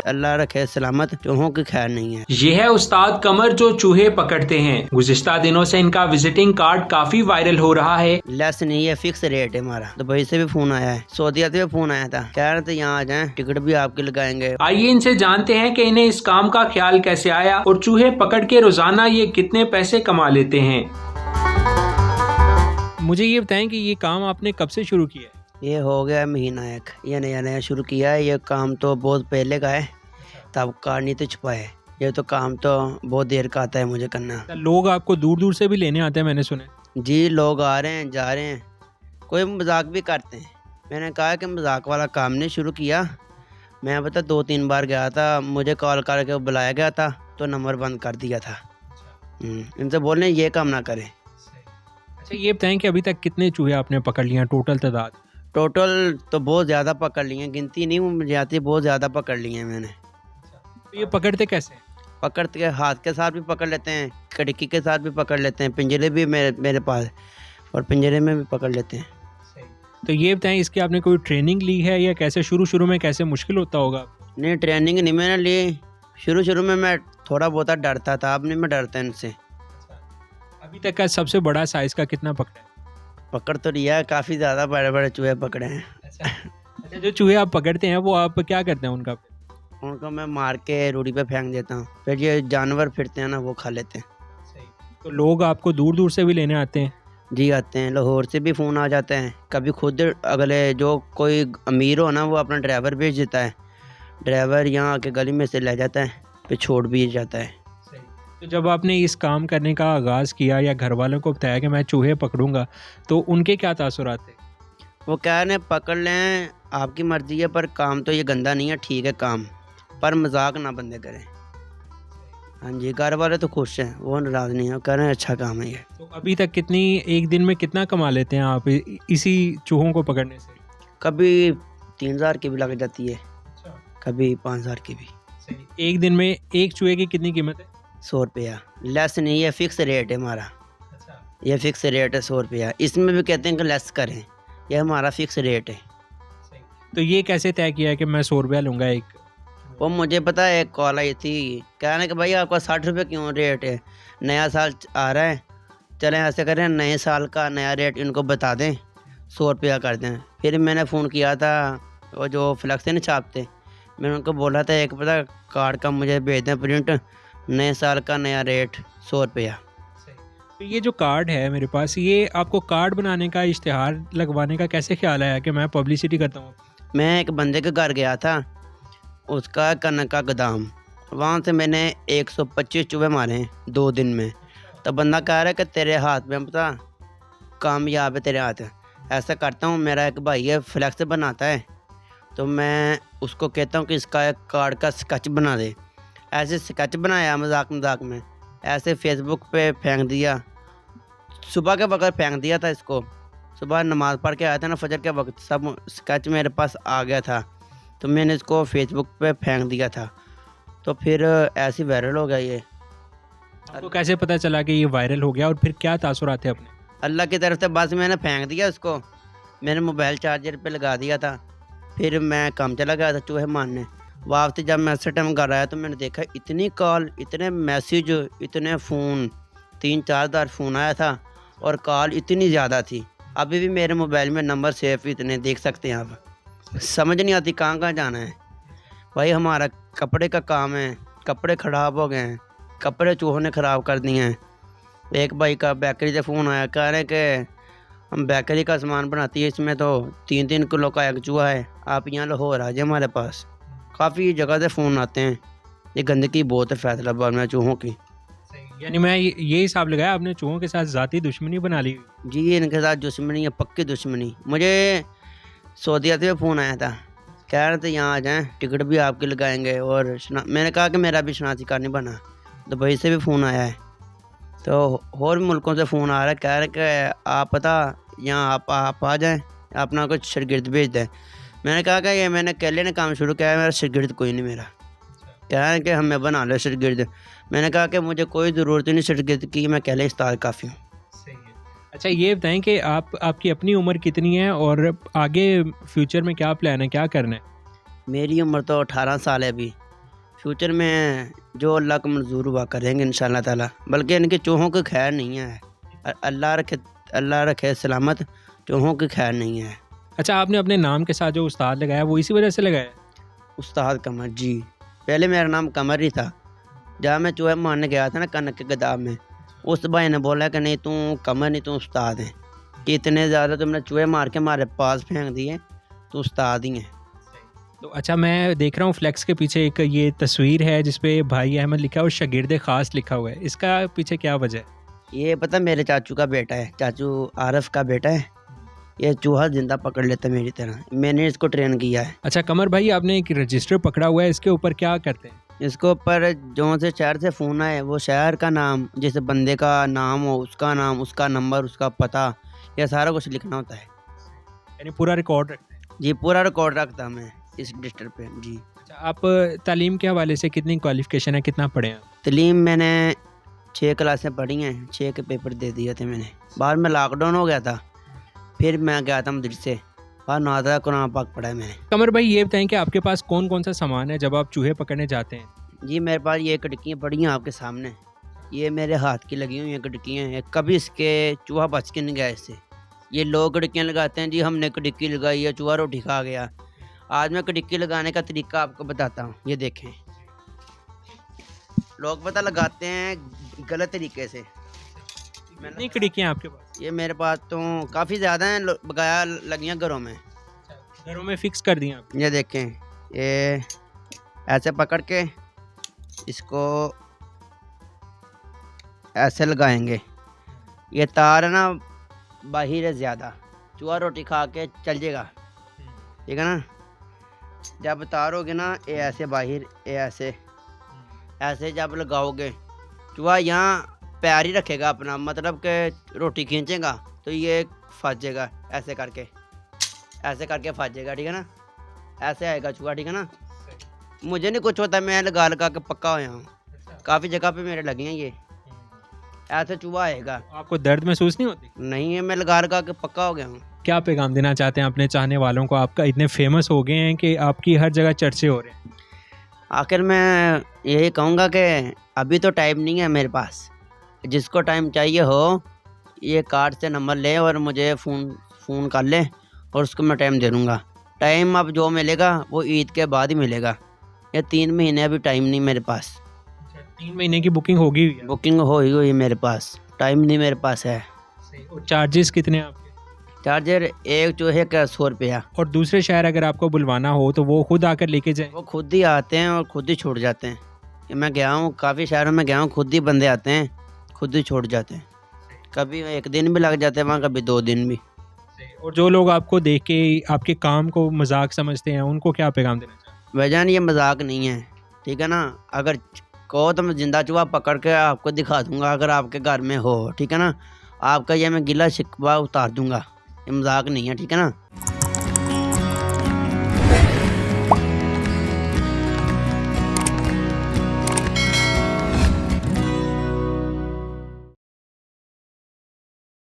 अल्लाह रखे सलामत, चूहों की खैर नहीं है। ये है उस्ताद कमर जो चूहे पकड़ते हैं। गुज़िश्ता दिनों से इनका विजिटिंग कार्ड काफी वायरल हो रहा है। लेस नहीं है, फिक्स रेट है हमारा। दुबई से भी फोन आया है, सऊदी से भी फोन आया था, कह रहे थे यहाँ आ जाएं, टिकट भी आपके लगाएंगे। आइए इनसे जानते हैं कि इन्हें इस काम का ख्याल कैसे आया और चूहे पकड़ के रोजाना ये कितने पैसे कमा लेते हैं। मुझे ये बताएं कि ये काम आपने कब से शुरू किया है? ये हो गया महीना एक, ये नया नया शुरू किया है। ये काम तो बहुत पहले का है, तब कार्ड नहीं तो छुपा है। ये तो काम तो बहुत देर का आता है मुझे करना। लोग आपको दूर दूर से भी लेने आते हैं, मैंने सुना है। जी, लोग आ रहे हैं, जा रहे हैं, कोई मजाक भी करते हैं। मैंने कहा कि मजाक वाला काम नहीं शुरू किया। मैं पता 2-3 बार गया था, मुझे कॉल करके बुलाया गया था तो नंबर बंद कर दिया था। इनसे बोलने ये काम ना करें। अच्छा, ये बताएं कि अभी तक कितने चूहे आपने पकड़ लिए हैं, टोटल तादाद? टोटल तो बहुत ज़्यादा पकड़ लिए हैं, गिनती नहीं मुझे आती, बहुत ज़्यादा पकड़ लिए हैं मैंने। तो ये पकड़ते कैसे हैं? पकड़ते के हाथ के साथ भी पकड़ लेते हैं, कड़की के साथ भी पकड़ लेते हैं, पिंजरे भी मेरे पास, और पिंजरे में भी पकड़ लेते हैं। तो ये बताएं, इसकी आपने कोई ट्रेनिंग ली है या कैसे शुरू में कैसे मुश्किल होता होगा? नहीं, ट्रेनिंग नहीं मैंने ली। शुरू में मैं थोड़ा बहुत डरता था, अब नहीं मैं डरता इनसे। अभी तक का सबसे बड़ा साइज का कितना पकड़ा है? पकड़ तो लिया है, काफ़ी ज़्यादा बड़े बड़े चूहे पकड़े हैं। अच्छा, जो चूहे आप पकड़ते हैं वो आप क्या करते हैं उनका? उनको मैं मार के रूढ़ी पे फेंक देता हूँ, फिर ये जानवर फिरते हैं ना, वो खा लेते हैं। तो लोग आपको दूर दूर से भी लेने आते हैं? जी आते हैं, लाहौर से भी फ़ोन आ जाते हैं। कभी खुद अगले जो कोई अमीर हो ना, वो अपना ड्राइवर भेज देता है, ड्राइवर यहाँ आके गली में से ले जाता है, फिर छोड़ भी जाता है। तो जब आपने इस काम करने का आगाज़ किया या घर वालों को बताया कि मैं चूहे पकड़ूंगा, तो उनके क्या तासुरात थे? वो कह रहे पकड़ लें, आपकी मर्ज़ी है, पर काम तो ये गंदा नहीं है, ठीक है काम, पर मजाक ना बंदे करें। हाँ जी, घर वाले तो खुश हैं, वो नाराज़ नहीं है, कह रहे हैं अच्छा काम है ये। तो अभी तक एक दिन में कितना कमा लेते हैं आप इसी चूहों को पकड़ने से? कभी 3,000 की भी लग जाती है, कभी 5,000 की भी। एक दिन में एक चूहे की कितनी कीमत है? 100 रुपया। लेस नहीं है, फिक्स रेट है हमारा। ये फिक्स रेट है 100 रुपया। इसमें भी कहते हैं कि लेस करें, ये हमारा फिक्स रेट है। तो ये कैसे तय किया है कि मैं 100 रुपया लूँगा एक? वो मुझे पता है, एक कॉल आई थी, कहने कि भाई आपका 60 रुपये क्यों रेट है, नया साल आ रहा है, चलें ऐसे करें, नए साल का नया रेट इनको बता दें, 100 रुपया कर दें। फिर मैंने फ़ोन किया था, वो जो फ्लैक्स नहीं छापते, मैंने उनको बोला था एक पता कार्ड का मुझे भेज दें प्रिंट, नए साल का नया रेट 100 रुपया। तो ये जो कार्ड है मेरे पास, ये आपको कार्ड बनाने का, इश्तिहार लगवाने का कैसे ख्याल आया कि मैं पब्लिसिटी करता हूँ? मैं एक बंदे के घर गया था, उसका कनक का गोदाम, वहाँ से मैंने 125 चूहे मारे हैं 2 दिन में। तो बंदा कह रहा है कि तेरे हाथ में पता कामयाब है, तेरे हाथ। ऐसा करता हूँ, मेरा एक भाई है फ्लैक्स बनाता है, तो मैं उसको कहता हूँ कि इसका एक कार्ड का स्केच बना दे। ऐसे स्केच बनाया मजाक में, ऐसे फेसबुक पे फेंक दिया, सुबह के वक्त फेंक दिया था इसको। सुबह नमाज़ पढ़ के आया था ना फजर के वक्त, सब स्केच मेरे पास आ गया था, तो मैंने इसको फेसबुक पे फेंक दिया था, तो फिर ऐसे वायरल हो गया ये। आपको कैसे पता चला कि ये वायरल हो गया और फिर क्या तासुरात थे अपने? अल्लाह की तरफ से बस मैंने फेंक दिया उसको, मैंने मोबाइल चार्जर पे लगा दिया था, फिर मैं काम चला गया था चूहे मारने। वापस जब मैं ऐसे टाइम घर आया तो मैंने देखा इतनी कॉल, इतने मैसेज, इतने फ़ोन, 3-4 फ़ोन आया था, और कॉल इतनी ज़्यादा थी। अभी भी मेरे मोबाइल में नंबर सेव इतने देख सकते हैं आप। समझ नहीं आती कहाँ जाना है भाई। हमारा कपड़े का काम है, कपड़े ख़राब हो गए हैं, कपड़े चूहों ने ख़राब कर दिए हैं। एक भाई का बेकरी से फ़ोन आया, कह रहे कि हम बेकरी का सामान बनाती है, इसमें तो 3-3 किलो का एक चूहा है, आप यहाँ लाहौर आ जाए हमारे पास। काफ़ी जगह से फ़ोन आते हैं, ये गंदगी बहुत है फैसलाबाद में चूहों की। यानी मैं ये हिसाब लगाया आपने चूहों के साथ ज़ाती दुश्मनी बना ली? जी, इनके साथ दुश्मनी है, पक्की दुश्मनी। मुझे सऊदी से फोन आया था, कह रहे थे यहाँ आ जाएं, टिकट भी आपके लगाएंगे, और मैंने कहा कि मेरा भी शनाख्ती कार्ड नहीं बना। दुबई से भी फ़ोन आया है, तो और भी मुल्कों से फ़ोन आ रहा है, कह रहे कि आप पता यहाँ आप आ जाएं, अपना कुछ शागिर्द भेज दें। मैंने कहा कि ये मैंने अकेले ने काम शुरू किया है, मेरा शागिर्द कोई नहीं मेरा। कह रहे हैं कि हमें बना लो शागिर्द। मैंने कहा कि मुझे कोई ज़रूरत नहीं शागिर्द की, मैं अकेले उस्ताद काफ़ी हूँ। अच्छा, ये बताएं कि आपकी अपनी उम्र कितनी है और आगे फ्यूचर में क्या प्लान है, क्या करना है? मेरी उम्र तो 18 साल है अभी, फ्यूचर में जो अल्लाह को मंजूर हुआ करेंगे इंशाल्लाह ताला, बल्कि इनके चूहों की खैर नहीं है। अल्लाह रखे सलामत, चूहों की खैर नहीं है। अच्छा, आपने अपने नाम के साथ जो उस्ताद लगाया वो इसी वजह से लगाया? उस्ताद कमर जी, पहले मेरा नाम कमर ही था। जब मैं चूहे मारने गया था ना कनक के गदाब में, उस भाई ने बोला कि नहीं तू कमर नहीं, तू उस्ताद है, कि इतने ज़्यादा तुमने चूहे मार के हमारे पास फेंक दिए, तो उस्ताद ही हैं। तो अच्छा, मैं देख रहा हूँ फ्लेक्स के पीछे एक ये तस्वीर है जिसपे भाई अहमद लिखा है और शागिर्द ख़ास लिखा हुआ है। इसका पीछे क्या वजह है? ये पता मेरे चाचू का बेटा है, चाचू आरफ का बेटा है। ये चूहा जिंदा पकड़ लेता है मेरी तरह, मैंने इसको ट्रेन किया है। अच्छा कमर भाई, आपने एक रजिस्टर पकड़ा हुआ है, इसके ऊपर क्या करते हैं? इसके ऊपर जो से शहर से फ़ोन आए, वो शहर का नाम, जैसे बंदे का नाम हो, उसका नाम, उसका नंबर, उसका पता, यह सारा कुछ लिखना होता है। यानी पूरा रिकॉर्ड रखते हैं? जी, पूरा रिकॉर्ड रखता मैं इस रजिस्टर पे जी। अच्छा, आप तालीम के हवाले से कितनी क्वालिफिकेशन है, कितना पढ़े हैं? तलीम मैंने 6 क्लासें पढ़ी हैं, 6 के पेपर दे दिए थे मैंने। बाद में लॉकडाउन हो गया था, फिर मैं गया था मदरसे, और नादा कुरान पाक पढ़ा है मैंने। कमर भाई, ये बताएं कि आपके पास कौन कौन सा सामान है जब आप चूहे पकड़ने जाते हैं? जी, मेरे पास ये खिड़कियाँ पड़ी हैं आपके सामने, ये मेरे हाथ की लगी हुई हैं खिड़कियाँ हैं, कभी इसके चूहा बच के नहीं गया इससे। ये लोग खिड़कियाँ लगाते हैं जी, हमने खिड़की लगाई है, चूहा रोटी खा गया। आज मैं खिड़की लगाने का तरीका आपको बताता हूँ, ये देखें। लोग पता लगाते हैं गलत तरीके से। कितनी खिड़कियाँ आपके पास? ये मेरे पास तो काफ़ी ज़्यादा हैं, बकाया लगी हैं घरों में। घरों में फिक्स कर दिए आप? ये देखें, ये ऐसे पकड़ के इसको ऐसे लगाएंगे। ये तार है ना, बाहिर है ज़्यादा, चूहा रोटी खा के चल जाएगा, ठीक है ना। जब तारोगे ना, ये ऐसे बाहिर, ये ऐसे ऐसे जब लगाओगे, चूहा यहाँ पैर ही रखेगा अपना, मतलब कि रोटी खींचेगा तो ये फंस जाएगा, ऐसे करके फंस जाएगा, ठीक है ना। ऐसे आएगा चूहा, ठीक है ना। मुझे नहीं कुछ होता, मैं लगा के पक्का हो हूँ, काफ़ी जगह पे मेरे लगे हैं ये। ऐसे चूहा आएगा। आपको दर्द महसूस नहीं होती? नहीं है, मैं लगा के पक्का हो गया हूँ। क्या पैगाम देना चाहते हैं अपने चाहने वालों को? आपका इतने फेमस हो गए हैं कि आपकी हर जगह चर्चे हो रहे हैं। आखिर मैं यही कहूँगा कि अभी तो टाइम नहीं है मेरे पास, जिसको टाइम चाहिए हो ये कार्ड से नंबर ले और मुझे फ़ोन कर ले, और उसको मैं टाइम दे दूँगा। टाइम अब जो मिलेगा वो ईद के बाद ही मिलेगा। ये 3 महीने अभी टाइम नहीं मेरे पास। 3 महीने की बुकिंग होगी? बुकिंग हो ही हुई मेरे पास, टाइम नहीं मेरे पास है। और चार्जेस कितने हैं आपके? चार्जर एक चूहे का 100 रुपया। और दूसरे शहर अगर आपको बुलवाना हो तो वो खुद आकर लेके जाएं? वो खुद ही आते हैं और खुद ही छोड़ जाते हैं। मैं गया हूँ, काफ़ी शहरों में गया हूँ, खुद ही बंदे आते हैं, खुद ही छोड़ जाते हैं। कभी 1 दिन भी लग जाते हैं वहाँ, कभी 2 दिन भी। और जो लोग आपको देख के आपके काम को मजाक समझते हैं, उनको क्या पैगाम देना चाहते हैं? वजह ये मजाक नहीं है, ठीक है ना। अगर कहो तो मैं जिंदा चूहा पकड़ के आपको दिखा दूंगा, अगर आपके घर में हो, ठीक है ना। आपका ये मैं गिला शिकवा उतार दूंगा, ये मजाक नहीं है, ठीक है ना।